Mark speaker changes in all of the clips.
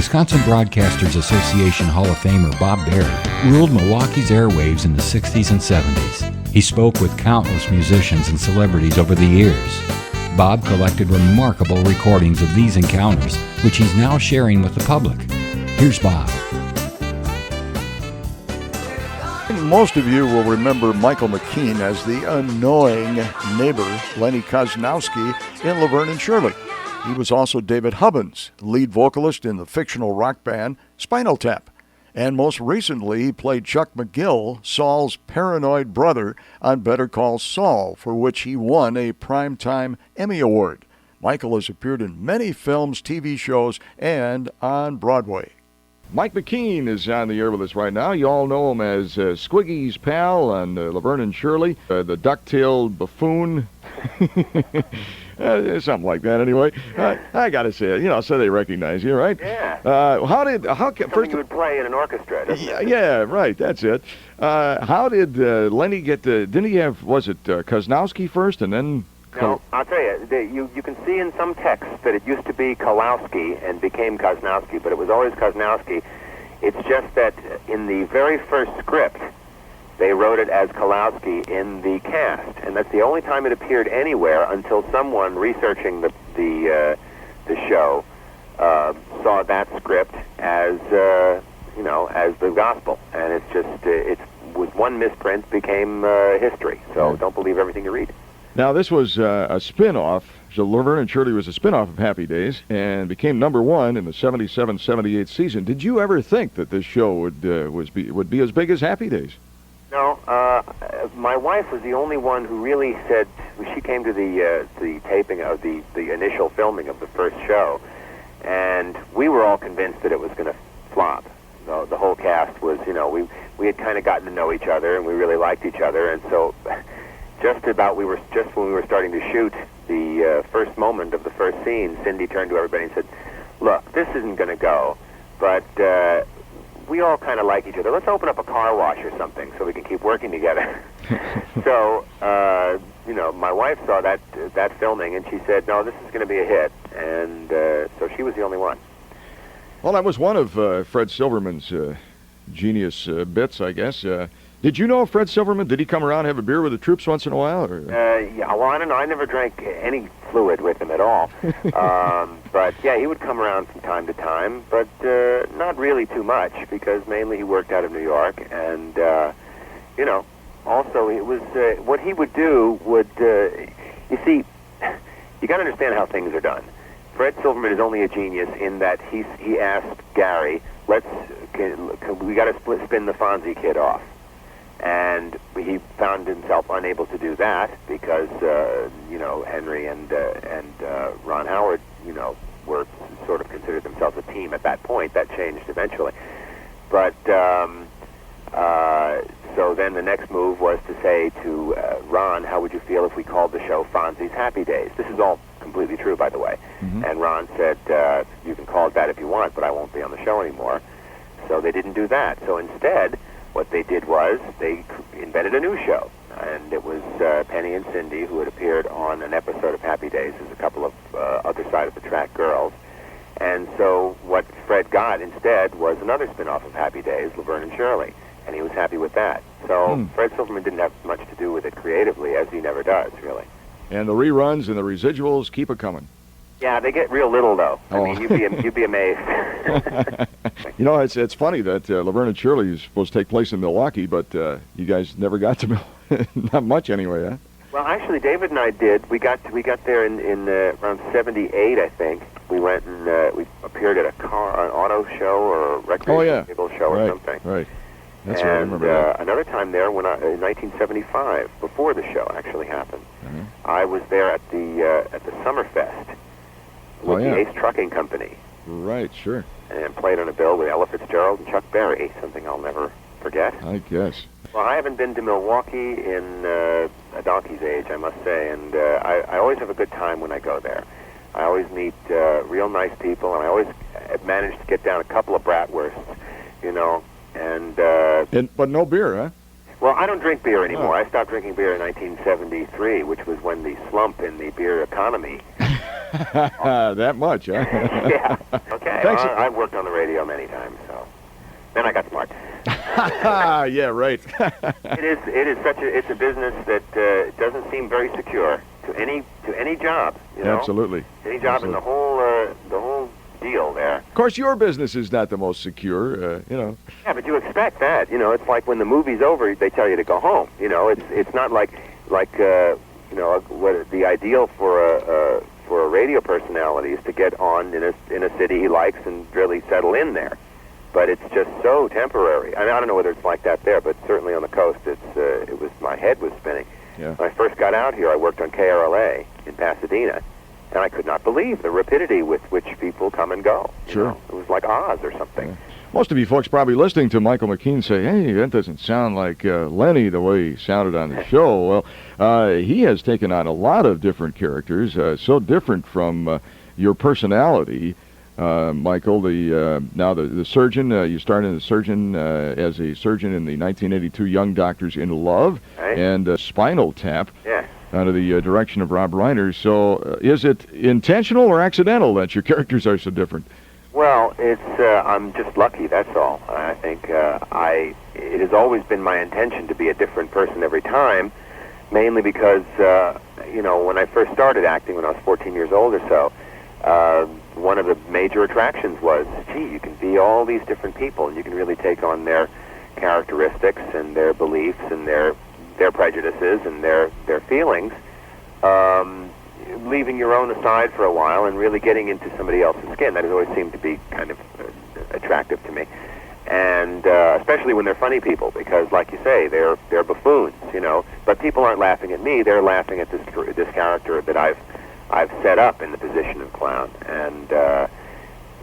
Speaker 1: Wisconsin Broadcasters Association Hall of Famer Bob Berry ruled Milwaukee's airwaves in the 60s and 70s. He spoke with countless musicians and celebrities over the years. Bob collected remarkable recordings of these encounters, which he's now sharing with the public. Here's Bob.
Speaker 2: Most of you will remember Michael McKean as the annoying neighbor Lenny Kosnowski in Laverne and Shirley. He was also David Hubbins, lead vocalist in the fictional rock band Spinal Tap. And most recently, he played Chuck McGill, Saul's paranoid brother, on Better Call Saul, for which he won a primetime Emmy Award. Michael has appeared in many films, TV shows, and on Broadway.
Speaker 3: Mike McKean is on the air with us right now. You all know him as Squiggy's pal on Laverne and Shirley, the duck-tailed buffoon. Something like that, anyway. I got to say it, so they recognize you, right?
Speaker 4: Yeah.
Speaker 3: First
Speaker 4: you would play in an orchestra, doesn't it?
Speaker 3: Yeah, right, that's it. How did Lenny get didn't he have, was it Kosnowski first and then...
Speaker 4: No, I'll tell you, you can see in some texts that it used to be Kalowski and became Kosnowski, but it was always Kosnowski. It's just that in the very first script, they wrote it as Kalowski in the cast, and that's the only time it appeared anywhere until someone researching the show saw that script as as the gospel, and it's just it with one misprint became history. So don't believe everything you read.
Speaker 3: Now, this was a spin-off. So Laverne and Shirley was a spin-off of Happy Days and became #1 in the 77-78 season. Did you ever think that this show would be as big as Happy Days?
Speaker 4: No. My wife was the only one who really said, she came to the taping of the initial filming of the first show, and we were all convinced that it was going to flop. The whole cast was, we had kind of gotten to know each other, and we really liked each other, and so... Just when we were starting to shoot the first moment of the first scene, Cindy turned to everybody and said, "Look, this isn't going to go, but we all kind of like each other. Let's open up a car wash or something so we can keep working together." So, my wife saw that filming and she said, "No, this is going to be a hit," and so she was the only one.
Speaker 3: Well, that was one of Fred Silverman's genius bits, I guess. Did you know Fred Silverman? Did he come around and have a beer with the troops once in a while? Or?
Speaker 4: Yeah, well, I don't know. I never drank any fluid with him at all. But, yeah, he would come around from time to time, but not really too much because mainly he worked out of New York. And, also it was what he would do would, you see, you got to understand how things are done. Fred Silverman is only a genius in that he asked Gary, we got to spin the Fonzie kid off. And he found himself unable to do that because, Henry and Ron Howard, were sort of considered themselves a team at that point. That changed eventually. But so then the next move was to say to Ron, how would you feel if we called the show Fonzie's Happy Days? This is all completely true, by the way. Mm-hmm. And Ron said, you can call it that if you want, but I won't be on the show anymore. So they didn't do that. So instead... what they did was they invented a new show, and it was Penny and Cindy, who had appeared on an episode of Happy Days as a couple of other side of the track girls. And so what Fred got instead was another spin-off of Happy Days, Laverne and Shirley, and he was happy with that. So Fred Silverman didn't have much to do with it creatively, as he never does, really.
Speaker 3: And the reruns and the residuals keep it coming.
Speaker 4: Yeah, they get real little, though. I mean, you'd be amazed.
Speaker 3: It's funny that Laverne and Shirley is supposed to take place in Milwaukee, but you guys never got to not much anyway, huh?
Speaker 4: Well, actually, David and I did. We got there in around '78, I think. We went and we appeared at an auto show or a recreational vehicle show or something. Right.
Speaker 3: That's what I remember.
Speaker 4: Another time there, in 1975, before the show actually happened, I was there at the Summerfest. With the Ace Trucking Company.
Speaker 3: Right, sure.
Speaker 4: And played on a bill with Ella Fitzgerald and Chuck Berry, something I'll never forget.
Speaker 3: I guess.
Speaker 4: Well, I haven't been to Milwaukee in a donkey's age, I must say, and I always have a good time when I go there. I always meet real nice people, and I always manage to get down a couple of bratwursts,
Speaker 3: but no beer, huh?
Speaker 4: Well, I don't drink beer anymore. I stopped drinking beer in 1973, which was when the slump in the beer economy
Speaker 3: That much, huh?
Speaker 4: Yeah. Okay.
Speaker 3: Thanks.
Speaker 4: Well, I've worked on the radio many times, so then I got smart.
Speaker 3: Yeah, right.
Speaker 4: It is it's a business that doesn't seem very secure to any job. You know?
Speaker 3: Absolutely.
Speaker 4: Any job in the whole deal there.
Speaker 3: Of course, your business is not the most secure, you know.
Speaker 4: Yeah, but you expect that. You know, it's like when the movie's over, they tell you to go home. You know, it's not like you know, what the ideal for a radio personality is to get on in a city he likes and really settle in there. But it's just so temporary. I mean, I don't know whether it's like that there, but certainly on the coast, it was my head was spinning.
Speaker 3: Yeah.
Speaker 4: When I first got out here, I worked on KRLA in Pasadena, and I could not believe the rapidity with which people come and go.
Speaker 3: Sure.
Speaker 4: You know? It was like Oz or something.
Speaker 3: Yeah. Most of you folks probably listening to Michael McKean say, hey, that doesn't sound like Lenny the way he sounded on the show. Well, he has taken on a lot of different characters, so different from your personality. Michael, now the surgeon, you started as a surgeon in the 1982 Young Doctors in Love,
Speaker 4: Right.
Speaker 3: and Spinal Tap,
Speaker 4: Yeah.
Speaker 3: under the direction of Rob Reiner. So is it intentional or accidental that your characters are so different?
Speaker 4: Well, it's I'm just lucky. That's all. I think it has always been my intention to be a different person every time, mainly because you know, when I first started acting when I was 14 years old or so, one of the major attractions was, gee, you can be all these different people, and you can really take on their characteristics and their beliefs and their prejudices and their feelings, leaving your own aside for a while and really getting into somebody else's skin. That has always seemed to be kind of attractive to me, and especially when they're funny people, because, like you say, they're buffoons, you know. But people aren't laughing at me; they're laughing at this character that I've set up in the position of clown. And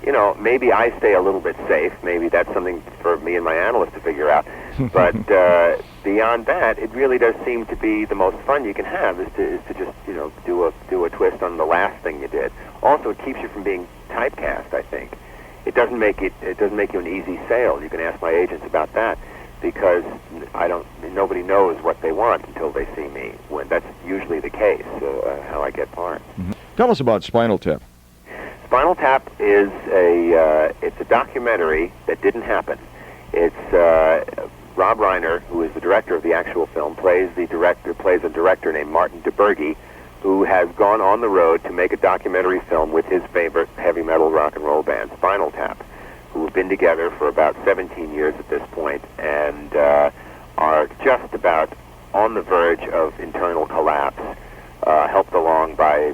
Speaker 4: you know, maybe I stay a little bit safe. Maybe that's something for me and my analyst to figure out. But beyond that, it really does seem to be the most fun you can have is to just, you know, do a twist on the last thing you did. Also, it keeps you from being typecast, I think. It doesn't make you an easy sale. You can ask my agents about that, because nobody knows what they want until they see me. When that's usually the case, how I get parts.
Speaker 3: Mm-hmm. Tell us about Spinal Tap.
Speaker 4: Spinal Tap is it's a documentary that didn't happen. It's Rob Reiner, who is the director of the actual film, plays a director named Martin DeBerge, who has gone on the road to make a documentary film with his favorite heavy metal rock and roll band, Spinal Tap, who have been together for about 17 years at this point, and are just about on the verge of internal collapse, helped along by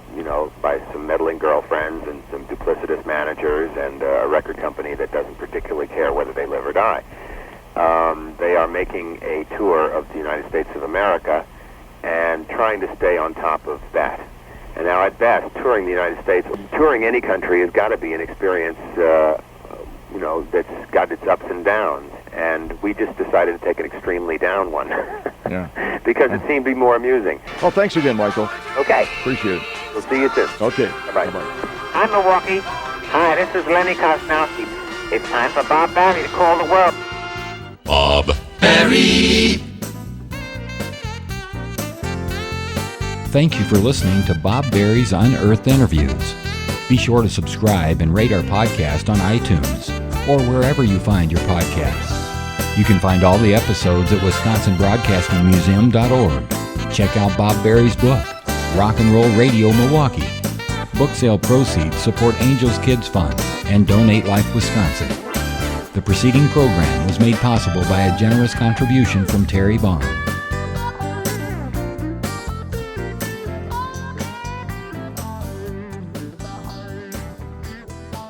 Speaker 4: some meddling girlfriends and some duplicitous managers and a record company that doesn't particularly care whether they live or die. They are making a tour of the United States of America and trying to stay on top of that. And now, at best, touring the United States, touring any country, has got to be an experience, you know, that's got its ups and downs. And we just decided to take an extremely down one.
Speaker 3: Yeah.
Speaker 4: Because it seemed to be more amusing.
Speaker 3: Well, thanks again, Michael.
Speaker 4: Okay.
Speaker 3: Appreciate it.
Speaker 4: We'll see you soon.
Speaker 3: Okay.
Speaker 4: Bye-bye.
Speaker 3: Bye-bye.
Speaker 5: Hi, Milwaukee. Hi, this is Lenny Kosnowski. It's time for Bob Barry to call the world.
Speaker 6: Bob Barry.
Speaker 1: Thank you for listening to Bob Barry's Unearthed Interviews. Be sure to subscribe and rate our podcast on iTunes or wherever you find your podcasts. You can find all the episodes at WisconsinBroadcastingMuseum.org. Check out Bob Barry's book, Rock and Roll Radio Milwaukee. Book sale proceeds support Angels Kids Fund and Donate Life Wisconsin. The preceding program was made possible by a generous contribution from Terry Bond.